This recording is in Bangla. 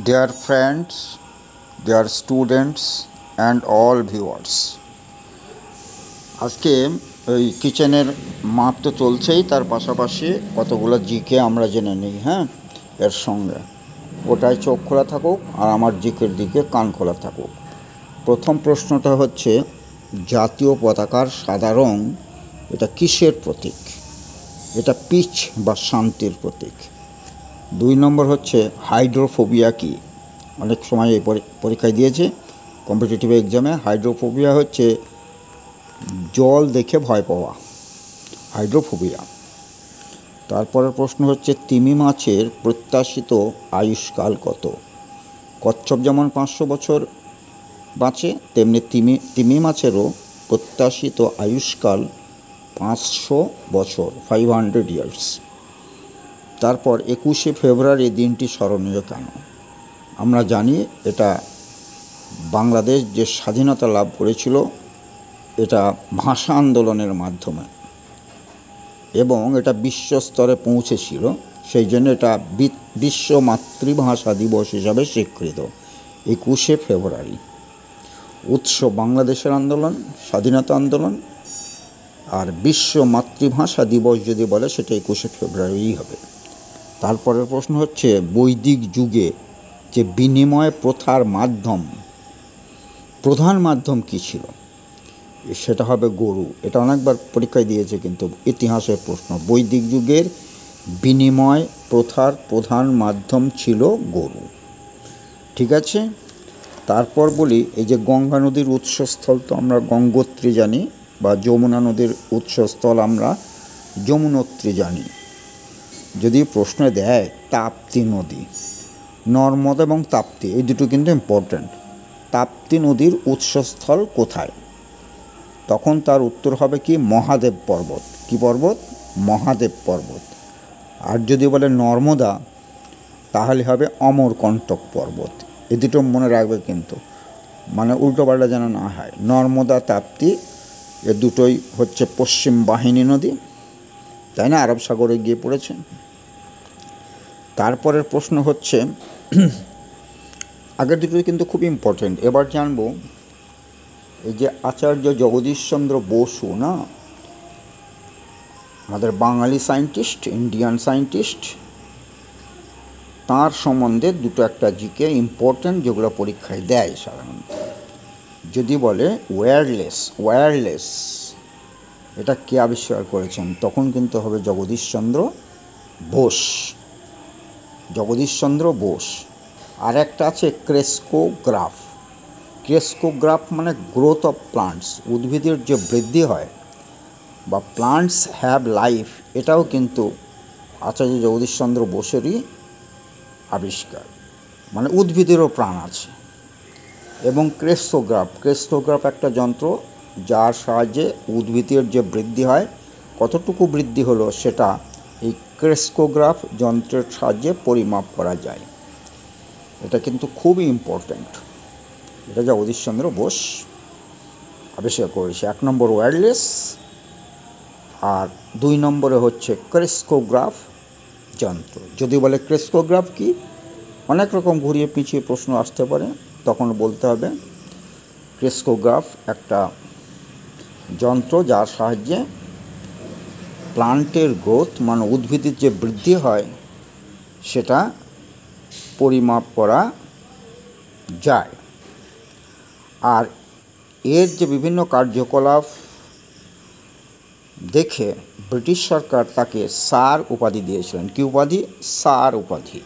Dear friends, dear students and all viewers, আজকে ওই কিচেনের মাপ তো চলছেই, তার পাশাপাশি কতগুলো জিকে আমরা জেনে নিই। এর সঙ্গে ওটাই চোখ খোলা থাকুক আর আমার জিকের দিকে কান খোলা থাকুক। প্রথম প্রশ্নটা হচ্ছে, জাতীয় পতাকার সাদা রং এটা কিসের প্রতীক? এটা পিচ বা শান্তির প্রতীক। 2 নম্বর হচ্ছে, হাইড্রোফোবিয়া কি? অনেক সময় এই পরীক্ষায় দিয়েছে কম্পিটিটিভ এক্সামে। হাইড্রোফোবিয়া হচ্ছে জল দেখে ভয় পাওয়া, হাইড্রোফোবিয়া। তারপরের প্রশ্ন হচ্ছে, তিমি মাছের প্রত্যাশিত আয়ুষ্কাল কত? কচ্ছপ যেমন 500 বছর বাঁচে, তেমনি তিমি মাছেরও প্রত্যাশিত আয়ুষ্কাল 500 বছর, 500 ইয়ার্স। তারপর 21শে ফেব্রুয়ারি দিনটি স্মরণীয় কেন? আমরা জানি এটা বাংলাদেশ যে স্বাধীনতা লাভ করেছিল এটা ভাষা আন্দোলনের মাধ্যমে, এবং এটা বিশ্বস্তরে পৌঁছেছিল, সেই জন্য এটা বিশ্ব মাতৃভাষা দিবস হিসাবে স্বীকৃত 21শে ফেব্রুয়ারি। উৎস বাংলাদেশের আন্দোলন, স্বাধীনতা আন্দোলন। আর বিশ্ব মাতৃভাষা দিবস যদি বলে সেটা 21শে ফেব্রুয়ারিই হবে। তারপরের প্রশ্ন হচ্ছে, বৈদিক যুগে যে বিনিময় প্রথার প্রধান মাধ্যম কী ছিল? সেটা হবে গরু। এটা অনেকবার পরীক্ষায় দিয়েছে কিন্তু ইতিহাসের প্রশ্ন। বৈদিক যুগের বিনিময় প্রথার প্রধান মাধ্যম ছিল গরু। ঠিক আছে, তারপর বলি, এই যে গঙ্গা নদীর উৎসস্থল তো আমরা গঙ্গোত্রী জানি, বা যমুনা নদীর উৎসস্থল আমরা যমুনোত্রী জানি। যদি প্রশ্নে দেয় তাপ্তি নদী, নর্মদা এবং তাপ্তি এই দুটো কিন্তু ইম্পর্ট্যান্ট। তাপ্তি নদীর উৎসস্থল কোথায়? তখন তার উত্তর হবে কি? মহাদেব পর্বত। কি পর্বত? মহাদেব পর্বত। আর যদি বলে নর্মদা, তাহলে হবে অমরকণ্টক পর্বত। এই দুটো মনে রাখবে কিন্তু, মানে উল্টোপাল্টা যেন না হয়। নর্মদা, তাপ্তি এ দুটোই হচ্ছে পশ্চিম বাহিনী নদী, তাই না? আরব সাগরে গিয়ে পড়েছে। তারপরের প্রশ্ন হচ্ছে, আগের দুটোই কিন্তু খুব ইম্পর্টেন্ট। এবার জানবো এই যে আচার্য জগদীশচন্দ্র বসু, না, আমাদের বাঙালি সায়েন্টিস্ট, ইন্ডিয়ান সায়েন্টিস্ট, তার সম্বন্ধে দুটো একটা জিকে ইম্পর্টেন্ট, যেগুলো পরীক্ষায় দেয় সাধারণত। যদি বলে ওয়্যারলেস এটা কে আবিষ্কার করেছেন, তখন কিন্তু হবে জগদীশচন্দ্র বোস। আর একটা আছে ক্রেস্কোগ্রাফ মানে গ্রোথ অফ প্লান্টস, উদ্ভিদের যে বৃদ্ধি হয়, বা প্লান্টস হ্যাভ লাইফ, এটাও কিন্তু আচার্য জগদীশচন্দ্র বোসেরই আবিষ্কার, মানে উদ্ভিদেরও প্রাণ আছে। এবং ক্রেস্কোগ্রাফ একটা যন্ত্র যার সাহায্যে উদ্ভিদের যে বৃদ্ধি হয়, কতটুকু বৃদ্ধি হলো সেটা এই ক্রেস্কোগ্রাফ যন্ত্রের সাহায্যে পরিমাপ করা যায়। এটা কিন্তু খুবই ইম্পর্ট্যান্ট। এটা জগদীশচন্দ্র বোস আবিষ্কার করেছে। 1 নম্বর ওয়্যারলেস, আর 2 নম্বরে হচ্ছে ক্রেস্কোগ্রাফ যন্ত্র। যদি বলে ক্রেস্কোগ্রাফ কি, অনেক রকম ঘুরিয়ে পিছিয়ে প্রশ্ন আসতে পারে, তখন বলতে হবে ক্রেস্কোগ্রাফ একটা যন্ত্র যার সাহায্যে প্লান্টের গ্রোথ, মানে উদ্ভিদের যে বৃদ্ধি হয়, সেটা পরিমাপ করা যায়। আর এর যে বিভিন্ন কার্যকলাপ দেখে ব্রিটিশ সরকার তাকে স্যার উপাধি দিয়েছিলেন। কি উপাধি? স্যার উপাধি।